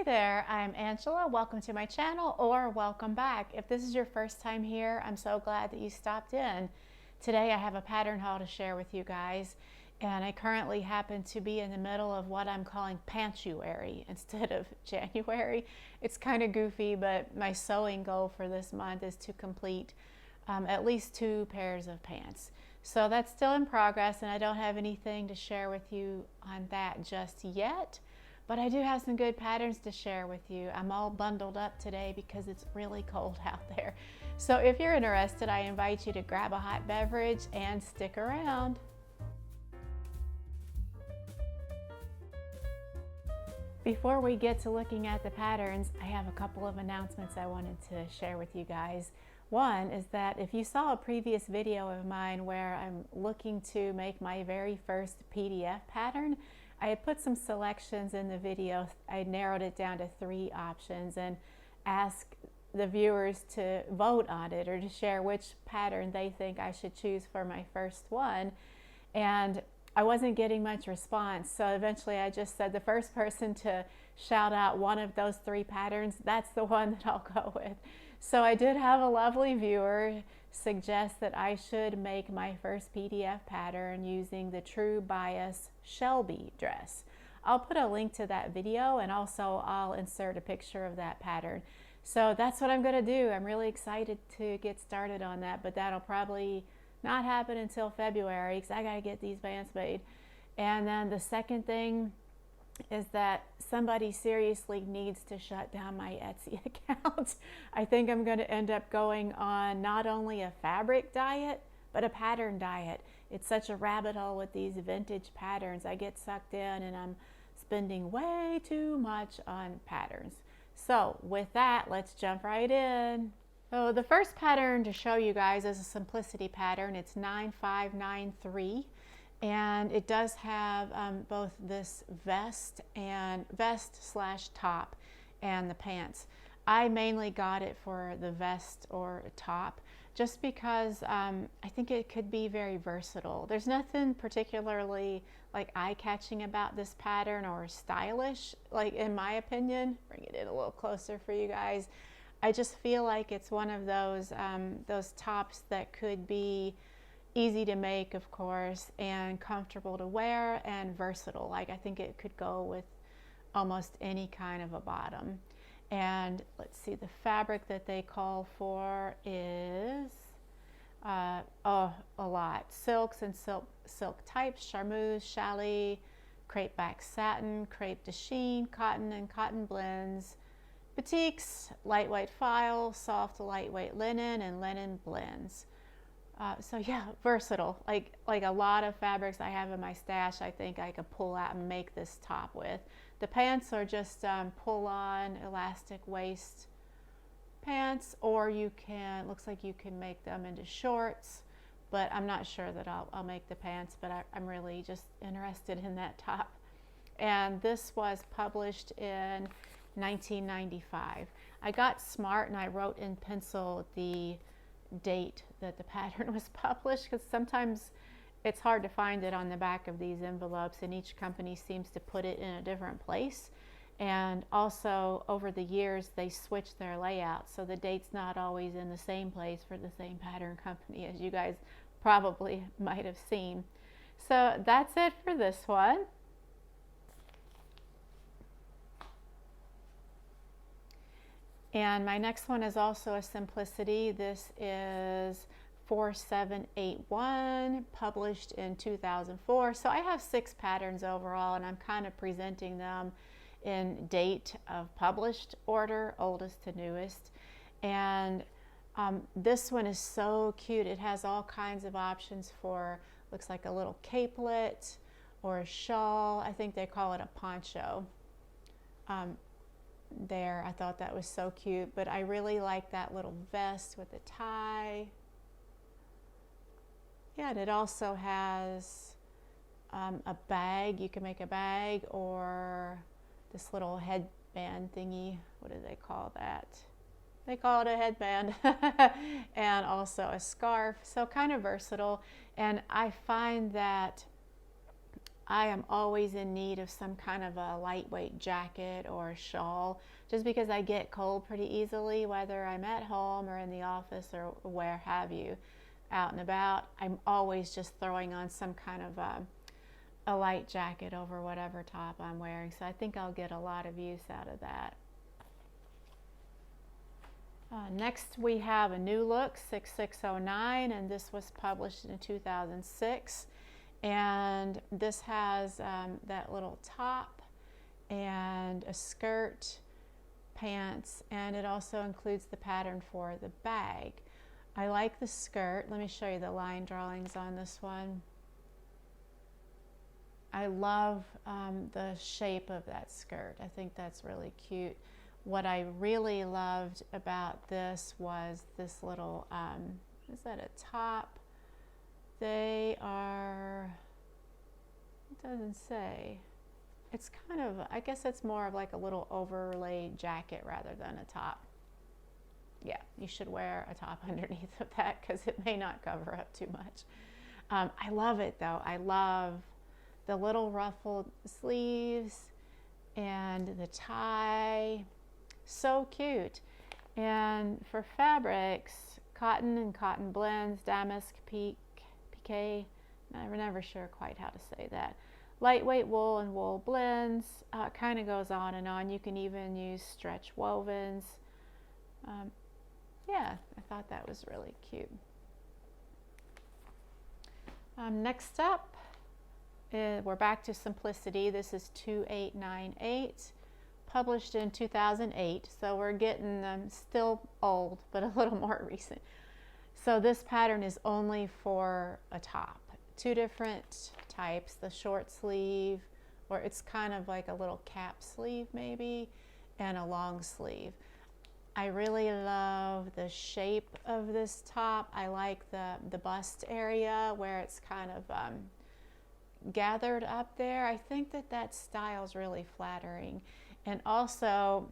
Hey there, I'm Angela. Welcome to my channel, or welcome back. If this is your first time here, I'm so glad that you stopped in. Today I have a pattern haul to share with you guys, and I currently happen to be in the middle of what I'm calling Pantsuary instead of January. It's kind of goofy, but my sewing goal for this month is to complete at least 2 pairs of pants. So that's still in progress, and I don't have anything to share with you on that just yet. But I do have some good patterns to share with you. I'm all bundled up today because it's really cold out there. So if you're interested, I invite you to grab a hot beverage and stick around. Before we get to looking at the patterns, I have a couple of announcements I wanted to share with you guys. One is that if you saw a previous video of mine where I'm looking to make my very first PDF pattern, I had put some selections in the video. I narrowed it down to 3 options and asked the viewers to vote on it or to share which pattern they think I should choose for my first one. And I wasn't getting much response, so eventually I just said the first person to shout out one of those 3 patterns, that's the one that I'll go with. So I did have a lovely viewer suggest that I should make my first PDF pattern using the True Bias Shelby dress. I'll put a link to that video, and also I'll insert a picture of that pattern. So that's what I'm going to do. I'm really excited to get started on that, but that'll probably not happen until February because I got to get these pants made. And then the second thing is that somebody seriously needs to shut down my Etsy account. I think I'm going to end up going on not only a fabric diet, but a pattern diet. It's such a rabbit hole with these vintage patterns. I get sucked in and I'm spending way too much on patterns. So with that, let's jump right in. So the first pattern to show you guys is a simplicity pattern. It's 9593. And it does have both this vest slash top and the pants. I mainly got it for the vest or top just because I think it could be very versatile. There's nothing particularly like eye-catching about this pattern or stylish, like in my opinion. Bring it in a little closer for you guys. I just feel like it's one of those tops that could be easy to make, of course, and comfortable to wear and versatile. Like I think it could go with almost any kind of a bottom. And let's see, the fabric that they call for is a lot. Silks and silk types: charmeuse, challis, crepe back satin, crepe de chine, cotton and cotton blends, batiks, lightweight file, soft lightweight linen, and linen blends. So yeah, versatile. Like a lot of fabrics I have in my stash, I think I could pull out and make this top with. The pants are just pull-on elastic waist pants, or you can, looks like you can make them into shorts, but I'm not sure that I'll make the pants, but I'm really just interested in that top. And this was published in 1995. I got smart and I wrote in pencil the date that the pattern was published, because sometimes it's hard to find it on the back of these envelopes, and each company seems to put it in a different place. And also over the years they switch their layout, so the date's not always in the same place for the same pattern company, as you guys probably might have seen. So that's it for this one. And my next one is also a simplicity. This is 4781, published in 2004. So I have 6 patterns overall, and I'm kind of presenting them in date of published order, oldest to newest. And this one is so cute. It has all kinds of options for, looks like a little capelet or a shawl. I think they call it a poncho. There, I thought that was so cute, but I really like that little vest with the tie. Yeah, and it also has a bag. You can make a bag, or this little headband thingy. What do they call that? They call it a headband. And also a scarf. So kind of versatile. And I find that I am always in need of some kind of a lightweight jacket or a shawl, just because I get cold pretty easily, whether I'm at home or in the office or where have you, out and about. I'm always just throwing on some kind of a light jacket over whatever top I'm wearing. So I think I'll get a lot of use out of that. Next we have a new look, 6609, and this was published in 2006. And this has that little top and a skirt, pants, and it also includes the pattern for the bag. I like the skirt. Let me show you the line drawings on this one. I love the shape of that skirt. I think that's really cute. What I really loved about this was this little, is that a top? They are, it doesn't say. It's kind of, I guess it's more of like a little overlay jacket rather than a top. Yeah, you should wear a top underneath of that because it may not cover up too much. I love it though. I love the little ruffled sleeves and the tie. So cute. And for fabrics, cotton and cotton blends, damask, pique, I'm never sure quite how to say that. Lightweight wool and wool blends. It kind of goes on and on. You can even use stretch wovens. Yeah, I thought that was really cute. Next up, we're back to Simplicity. This is 2898, published in 2008. So we're getting still old, but a little more recent. So this pattern is only for a top. Two different types, the short sleeve, or it's kind of like a little cap sleeve maybe, and a long sleeve. I really love the shape of this top. I like the bust area where it's kind of gathered up there. I think that style is really flattering. And also,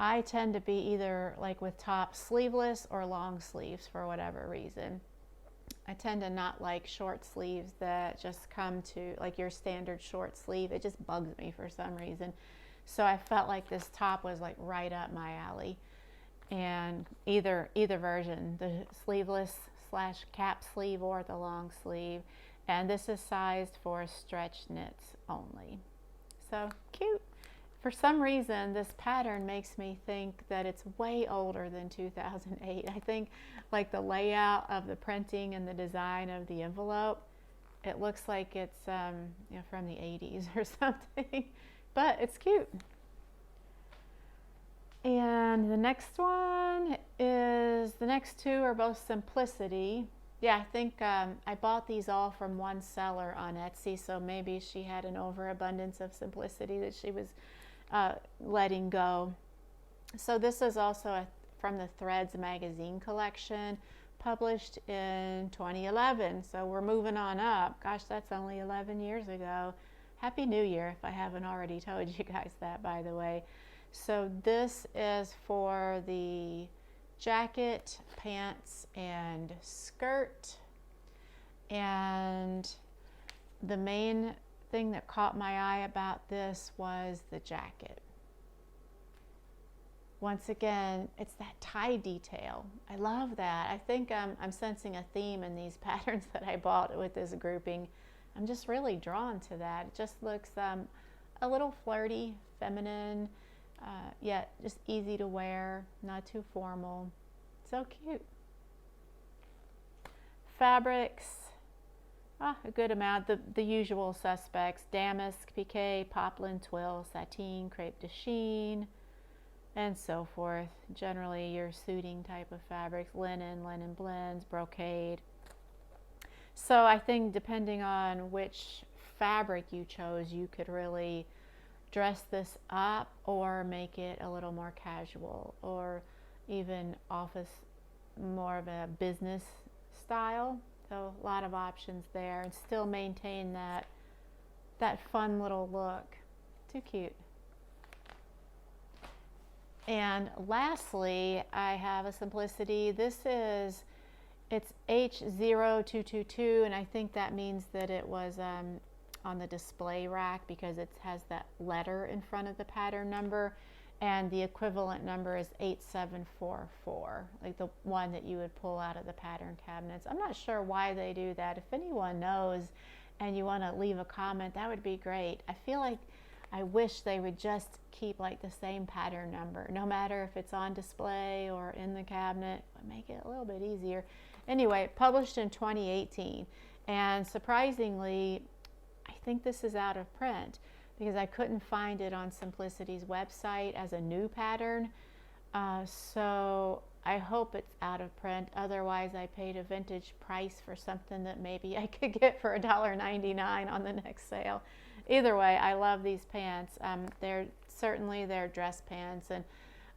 I tend to be either like with tops sleeveless or long sleeves for whatever reason. I tend to not like short sleeves that just come to like your standard short sleeve. It just bugs me for some reason. So I felt like this top was like right up my alley. And either version, the sleeveless / cap sleeve or the long sleeve. And this is sized for stretch knits only. So cute. For some reason, this pattern makes me think that it's way older than 2008. I think like the layout of the printing and the design of the envelope, it looks like it's you know, from the 80s or something, but it's cute. And the next one is, the next two are both Simplicity. Yeah, I think I bought these all from one seller on Etsy, so maybe she had an overabundance of Simplicity that she was letting go. So this is also from the Threads magazine collection, published in 2011. So we're moving on up. Gosh, that's only 11 years ago. Happy New Year, if I haven't already told you guys that, by the way. So this is for the jacket, pants, and skirt. And the main thing that caught my eye about this was the jacket. Once again, it's that tie detail. I love that. I think I'm sensing a theme in these patterns that I bought with this grouping. I'm just really drawn to that. It just looks a little flirty, feminine, yet just easy to wear, not too formal. So cute. Fabrics, a good amount. The usual suspects: damask, pique, poplin, twill, sateen, crepe de chine, and so forth. Generally your suiting type of fabrics: linen, linen blends, brocade. So I think depending on which fabric you chose, you could really dress this up or make it a little more casual, or even office, more of a business style. So a lot of options there, and still maintain that fun little look. Too cute. And lastly, I have a Simplicity. It's H0222, and I think that means that it was on the display rack because it has that letter in front of the pattern number, and the equivalent number is 8744, like the one that you would pull out of the pattern cabinets. I'm not sure why they do that. If anyone knows and you want to leave a comment, that would be great. I feel like I wish they would just keep like the same pattern number, no matter if it's on display or in the cabinet. It would make it a little bit easier. Anyway, published in 2018, and surprisingly, I think this is out of print because I couldn't find it on Simplicity's website as a new pattern. So I hope it's out of print. Otherwise, I paid a vintage price for something that maybe I could get for $1.99 on the next sale. Either way, I love these pants. They're dress pants, and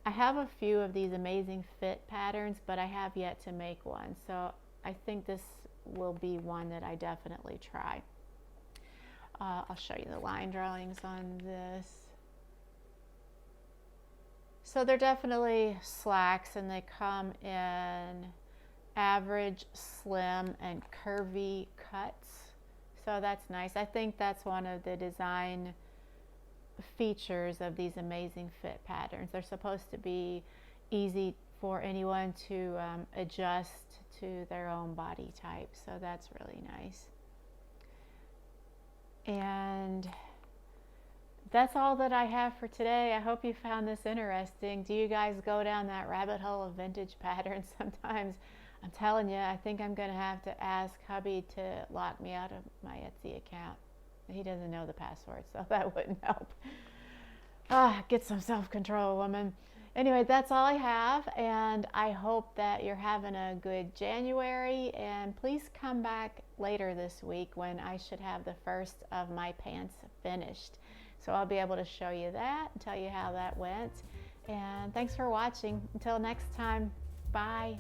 I have a few of these amazing fit patterns, but I have yet to make one. So I think this will be one that I definitely try. I'll show you the line drawings on this. So they're definitely slacks, and they come in average, slim, and curvy cuts. So that's nice. I think that's one of the design features of these amazing fit patterns. They're supposed to be easy for anyone to adjust to their own body type. So that's really nice. And that's all that I have for today. I hope you found this interesting. Do you guys go down that rabbit hole of vintage patterns sometimes? I'm telling you, I think I'm going to have to ask hubby to lock me out of my Etsy account. He doesn't know the password, so that wouldn't help. Get some self-control, woman. Anyway, that's all I have, and I hope that you're having a good January, and please come back later this week when I should have the first of my pants finished. So I'll be able to show you that and tell you how that went. And thanks for watching. Until next time, bye.